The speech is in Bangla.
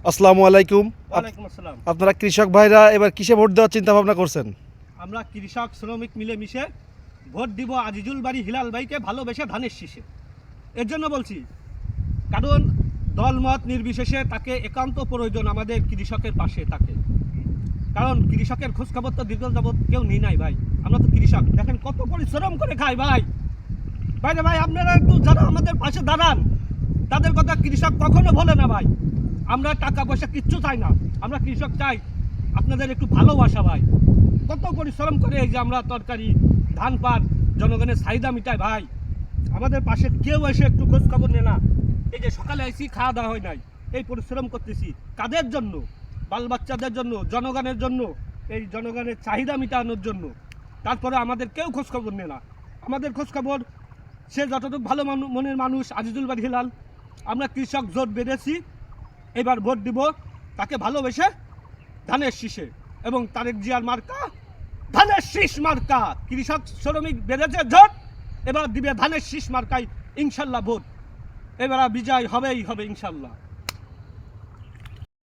আসসালামু আলাইকুম। ওয়ালাইকুম আসসালাম। আপনারা কৃষক ভাইরা এবার কিসে ভোট দেওয়ার চিন্তা ভাবনা করছেন? আমরা কৃষক শ্রমিক মিলে মিশে ভোট দিব আজিজুল বাড়ি হিলাল ভাইকে ভালোবেসে ধানের শীষে। এর জন্য বলছি, কারণ দলমত নির্বিশেষে তাকে একান্ত প্রয়োজন আমাদের কৃষকের পাশে তাকে। কারণ কৃষকের খোঁজখবর তো দীর্ঘ যাবৎ কেউ নিই নাই ভাই। আমরা তো কৃষক, দেখেন কত পরিশ্রম করে খাই ভাই। বাইরে ভাই আপনারা একটু যারা আমাদের পাশে দাঁড়ান, তাদের কথা কৃষক কখনো বলে না ভাই। আমরা টাকা পয়সা কিচ্ছু চাই না, আমরা কৃষক চাই আপনাদের একটু ভালোবাসা ভাই। কত পরিশ্রম করে এই যে আমরা তরকারি ধান পাট জনগণের চাহিদা মিটাই ভাই। আমাদের পাশে কেউ এসে একটু খোঁজ খবর নেয় না। এই যে সকালে আইসি খাওয়া দাওয়া হয় নাই, এই পরিশ্রম করতেছি কাদের জন্য? বাল বাচ্চাদের জন্য, জনগণের জন্য, এই জনগণের চাহিদা মেটানোর জন্য। তারপরে আমাদের কেউ খোঁজ খবর নেয় না। আমাদের খোঁজ খবর সে যতটুকু ভালো মনের মানুষ আজিজুল বাড়ি হিলাল। আমরা কৃষক জোট বেঁধেছি, এবার ভোট দিব তাকে ভালোবেসে ধানের শীষে, এবং তারেক জিয়ার মার্কা ধানের শীষ মার্কা। কৃষক শ্রমিক বেড়েছে জোট, এবার দিবে ধানের শীষ মার্কায় ইনশাল্লাহ ভোট। এবার বিজয় হবেই হবে ইনশাল্লাহ।